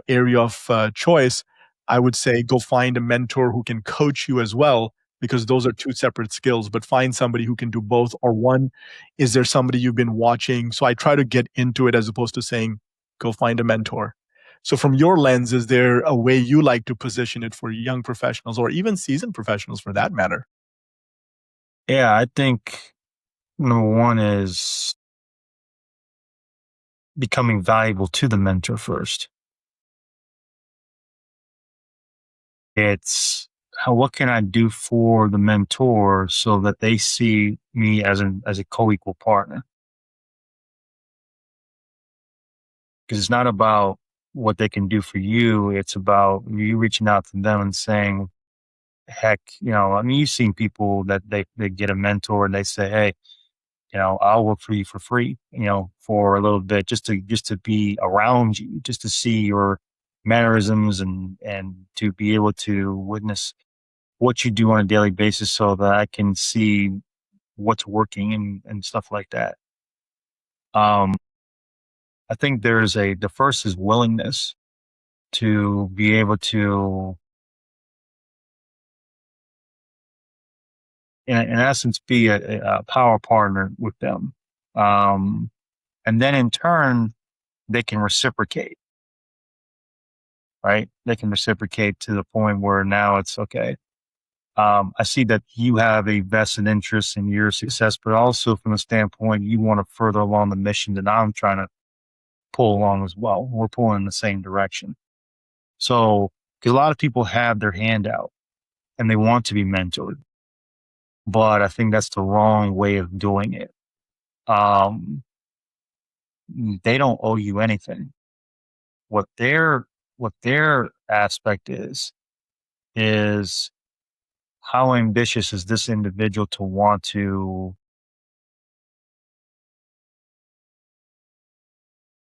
area of choice, I would say go find a mentor who can coach you as well, because those are two separate skills. But find somebody who can do both. Or one, is there somebody you've been watching? So I try to get into it as opposed to saying go find a mentor. So from your lens, is there a way you like to position it for young professionals or even seasoned professionals for that matter? Yeah, I think number one is becoming valuable to the mentor first. It's what can I do for the mentor so that they see me as a co-equal partner? Because it's not about what they can do for you. It's about you reaching out to them and saying, heck, I mean, you've seen people that they get a mentor and they say, hey, I'll work for you for free, for a little bit, just to be around you, just to see your mannerisms and to be able to witness what you do on a daily basis so that I can see what's working and stuff like that. I think the first is willingness to be able to, in essence, be a power partner with them. And then in turn, they can reciprocate, right? They can reciprocate to the point where now it's okay. I see that you have a vested interest in your success, but also from the standpoint, you want to further along the mission that I'm trying to pull along as well. We're pulling in the same direction. So, because a lot of people have their hand out and they want to be mentored, but I think that's the wrong way of doing it. They don't owe you anything. What their aspect is how ambitious is this individual to want to,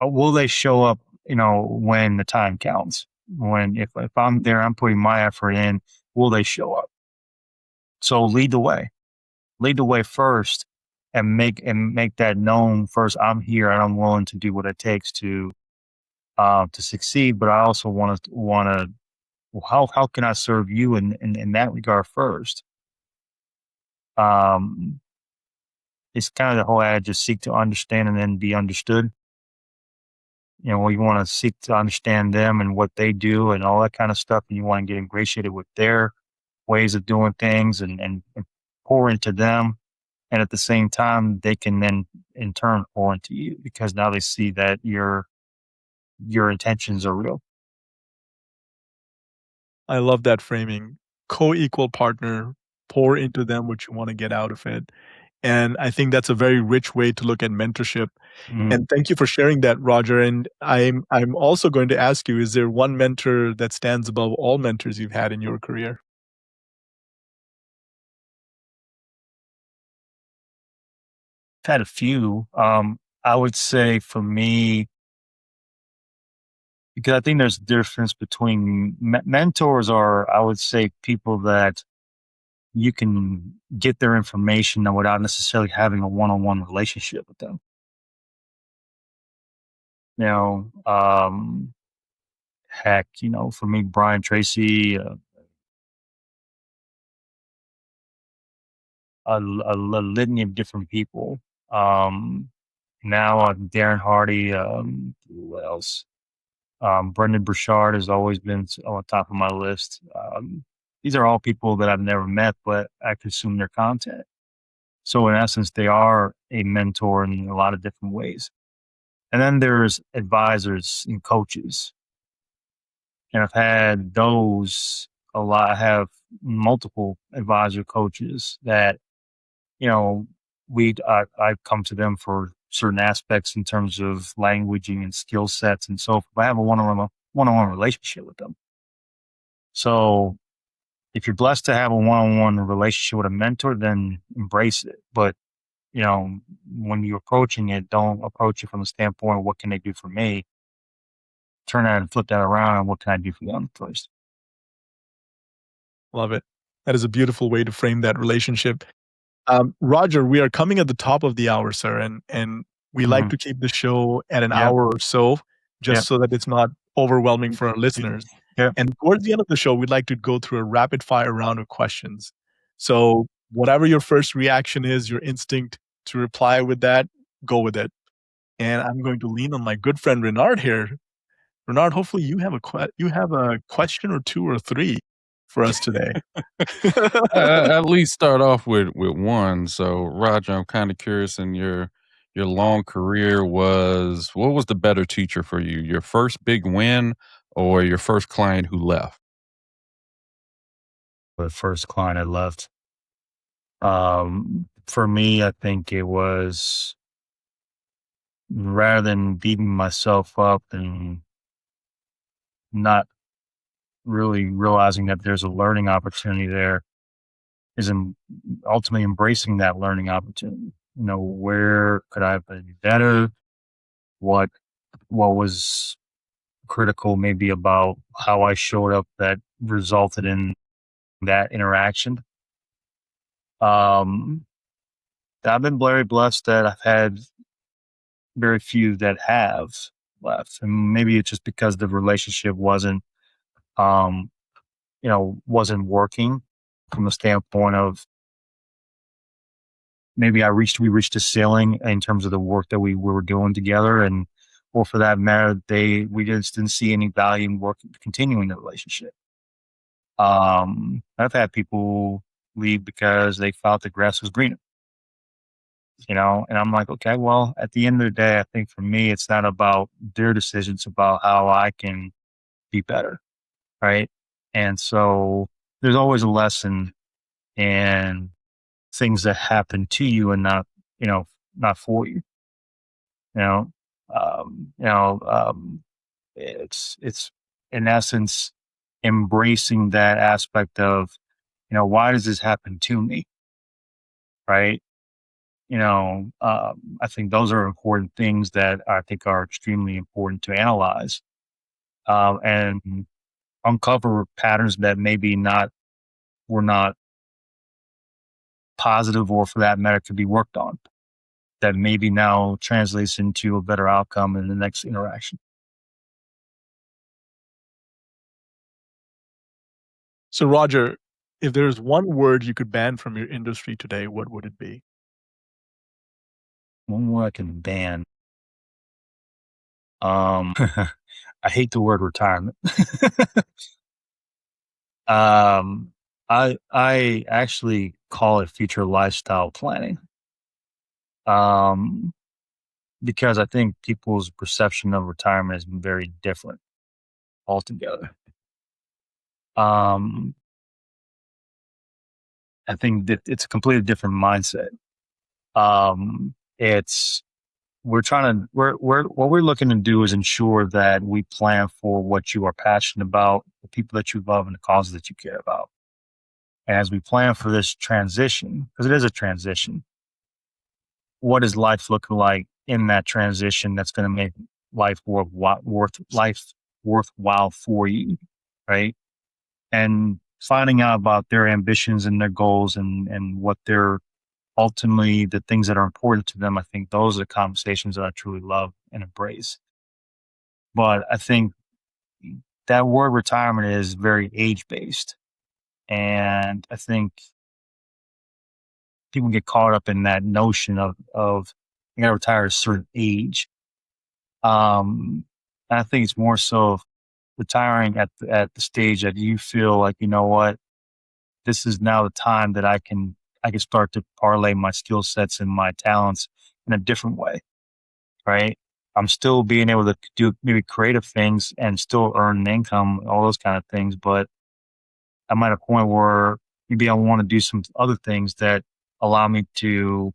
will they show up, when the time counts? When, if I'm there, I'm putting my effort in, will they show up? So lead the way first and make that known first. I'm here and I'm willing to do what it takes to succeed. But I also want to, how can I serve you in that regard first? Um, it's kind of the whole adage, just seek to understand and then be understood. You want to seek to understand them and what they do and all that kind of stuff. And you want to get ingratiated with their ways of doing things and pour into them. And at the same time, they can then in turn pour into you because now they see that your intentions are real. I love that framing. Co-equal partner, pour into them what you want to get out of it. And I think that's a very rich way to look at mentorship. Mhm. And thank you for sharing that, Roger. And I'm also going to ask you, is there one mentor that stands above all mentors you've had in your career? I've had a few. I would say for me, because I think there's a difference between mentors are, I would say, people that you can get their information without necessarily having a one-on-one relationship with them. Heck, for me, Brian Tracy, a litany of different people. Now Darren Hardy, who else? Brendan Burchard has always been on top of my list. These are all people that I've never met, but I consume their content. So in essence, they are a mentor in a lot of different ways. And then there's advisors and coaches. And I've had those a lot. I have multiple advisor coaches that, I've come to them for certain aspects in terms of languaging and skill sets and so forth. I have a one-on-one relationship with them. So if you're blessed to have a one-on-one relationship with a mentor, then embrace it. But, when you're approaching it, don't approach it from the standpoint of what can they do for me? Turn that and flip that around. And what can I do for them first? Love it. That is a beautiful way to frame that relationship. Roger, we are coming at the top of the hour, sir, and we like to keep the show at an hour or so, just so that it's not overwhelming for our listeners. Yeah. And towards the end of the show, we'd like to go through a rapid fire round of questions. So whatever your first reaction is, your instinct to reply with that, go with it. And I'm going to lean on my good friend Renard here. Renard, hopefully you have a question or two or three for us today. At least start off with one. So, Roger, I'm kind of curious. In your long career, what was the better teacher for you? Your first big win or your first client who left? The first client I left. For me, I think it was, rather than beating myself up and not really realizing that there's a learning opportunity there, is ultimately embracing that learning opportunity. Where could I have been better? What was critical maybe about how I showed up that resulted in that interaction? I've been very blessed that I've had very few that have left, and maybe it's just because the relationship wasn't working from the standpoint of maybe we reached a ceiling in terms of the work that we were doing together, or for that matter, we just didn't see any value in continuing the relationship. I've had people leave because they felt the grass was greener, and I'm like, okay, well, at the end of the day, I think for me, it's not about their decisions, about how I can be better. Right. And so there's always a lesson in things that happen to you and not for you. It's in essence embracing that aspect of, why does this happen to me? Right. I think those are important things that I think are extremely important to analyze, and uncover patterns that maybe were not positive, or for that matter, could be worked on, that maybe now translates into a better outcome in the next interaction. So, Roger, if there's one word you could ban from your industry today, what would it be? One word I can ban. I hate the word retirement. I actually call it future lifestyle planning. Because I think people's perception of retirement is very different altogether. I think that it's a completely different mindset. What we're looking to do is ensure that we plan for what you are passionate about, the people that you love, and the causes that you care about. And as we plan for this transition, because it is a transition, what is life looking like in that transition that's going to make life worthwhile for you, right? And finding out about their ambitions and their goals and what they're ultimately the things that are important to them. I think those are the conversations that I truly love and embrace. But I think that word retirement is very age based. And I think people get caught up in that notion of you gotta retire at a certain age. And I think it's more so of retiring at the stage that you feel like, you know what, this is now the time that I can start to parlay my skill sets and my talents in a different way, right? I'm still being able to do maybe creative things and still earn an income, all those kind of things, but I'm at a point where maybe I want to do some other things that allow me to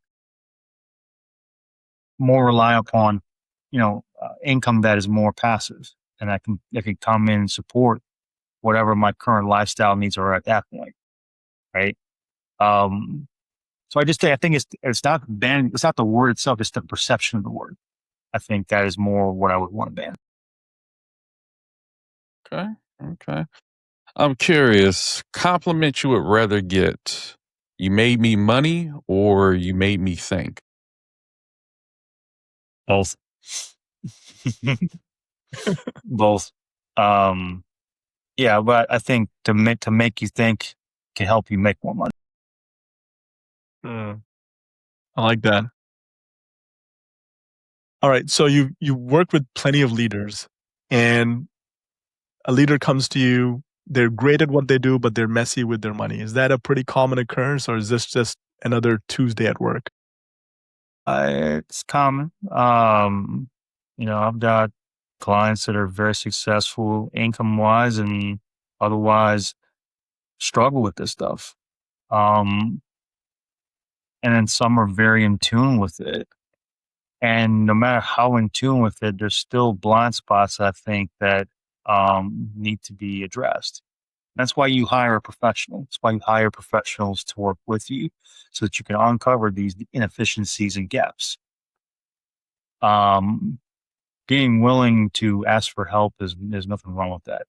more rely upon, income that is more passive, and I can come in and support whatever my current lifestyle needs are at that point, right? Um, so I think it's not ban it's not the word itself, it's the perception of the word. I think that is more what I would want to ban. Okay. Okay. I'm curious, compliment you would rather get, you made me money or you made me think? Both. Both. Um, yeah, but I think to make you think can help you make more money. Mm, I like that. All right. So you work with plenty of leaders, and a leader comes to you. They're great at what they do, but they're messy with their money. Is that a pretty common occurrence, or is this just another Tuesday at work? It's common. I've got clients that are very successful income wise and otherwise struggle with this stuff. Um, and then some are very in tune with it. And no matter how in tune with it, there's still blind spots I think that need to be addressed. That's why you hire a professional. That's why you hire professionals to work with you so that you can uncover these inefficiencies and gaps. Um, Being willing to ask for help there's nothing wrong with that.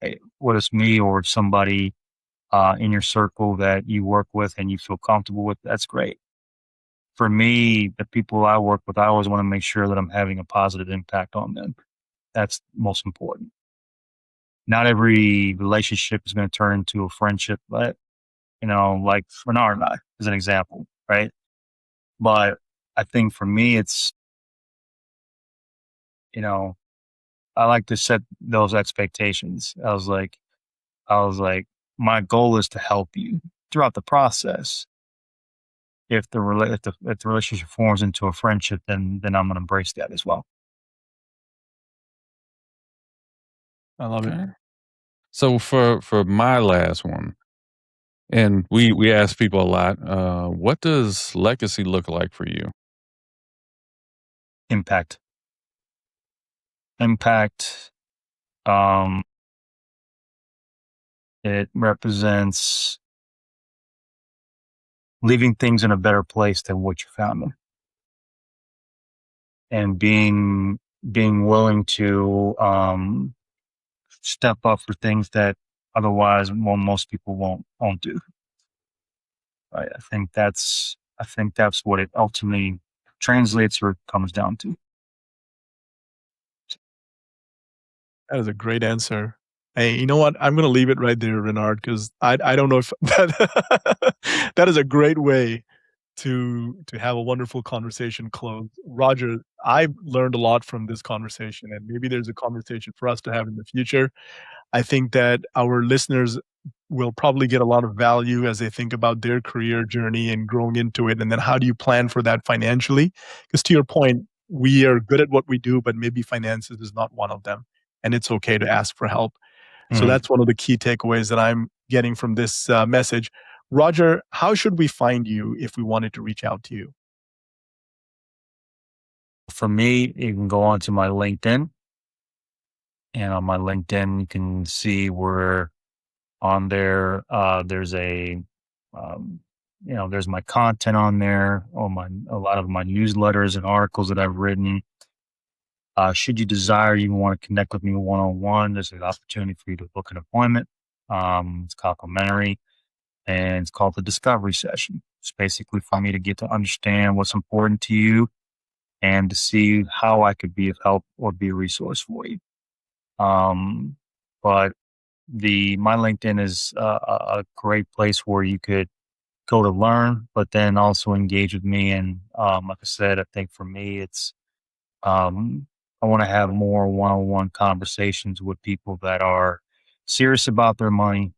Right? Whether it's me or somebody in your circle that you work with and you feel comfortable with, that's great. For me, the people I work with, I always want to make sure that I'm having a positive impact on them. That's most important. Not every relationship is going to turn into a friendship, but like Renard and I, as an example, right? But I think for me, it's, you know, I like to set those expectations. I was like, my goal is to help you throughout the process. If the relationship forms into a friendship, then I'm going to embrace that as well. I love it. Okay. So for my last one, and we ask people a lot, what does legacy look like for you? Impact, impact. Um, it represents leaving things in a better place than what you found them, and being willing to step up for things that otherwise, well, most people won't do. Right? I think that's what it ultimately translates or comes down to. That is a great answer. Hey, you know what? I'm gonna leave it right there, Renard, because I don't know if that that is a great way to have a wonderful conversation close. Roger, I've learned a lot from this conversation, and maybe there's a conversation for us to have in the future. I think that our listeners will probably get a lot of value as they think about their career journey and growing into it. And then how do you plan for that financially? Because to your point, we are good at what we do, but maybe finances is not one of them. And it's okay to ask for help. So Mhm. that's one of the key takeaways that I'm getting from this message. Roger, how should we find you if we wanted to reach out to you? For me, you can go onto my LinkedIn, and on my LinkedIn, you can see where on there there's um, there's my content on there, or a lot of my newsletters and articles that I've written. Should you desire, you want to connect with me one on one, there's an opportunity for you to book an appointment. It's complimentary, and it's called the discovery session. It's basically for me to get to understand what's important to you and to see how I could be of help or be a resource for you. But my LinkedIn is a great place where you could go to learn, but then also engage with me. And like I said, I think for me, it's I want to have more one-on-one conversations with people that are serious about their money,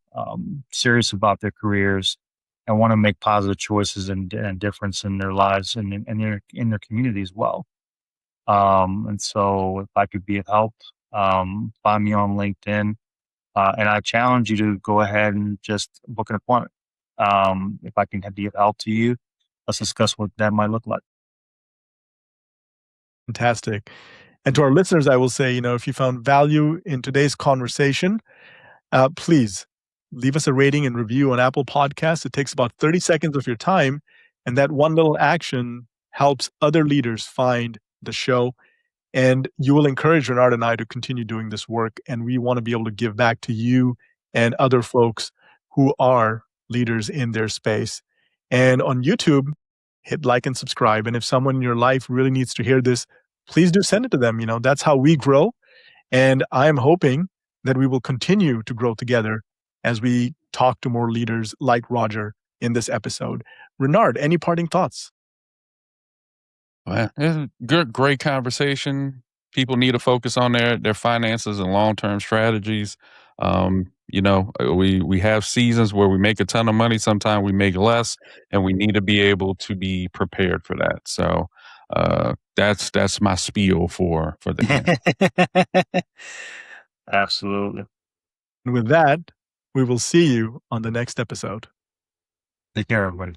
serious about their careers, and want to make positive choices and difference in their lives and in their community as well. And so, if I could be of help, find me on LinkedIn, and I challenge you to go ahead and just book an appointment. If I can be of help to you, let's discuss what that might look like. Fantastic. And to our listeners, I will say, if you found value in today's conversation, please leave us a rating and review on Apple Podcasts. It takes about 30 seconds of your time, and that one little action helps other leaders find the show. And you will encourage Renard and I to continue doing this work. And we want to be able to give back to you and other folks who are leaders in their space. And on YouTube, hit like and subscribe. And if someone in your life really needs to hear this, please do send it to them. That's how we grow. And I'm hoping that we will continue to grow together as we talk to more leaders like Roger in this episode. Renard, any parting thoughts? Well, it's a great conversation. People need to focus on their finances and long-term strategies. We have seasons where we make a ton of money. Sometimes we make less, and we need to be able to be prepared for that. So that's my spiel for the Absolutely. And with that, we will see you on the next episode. Take care, everybody.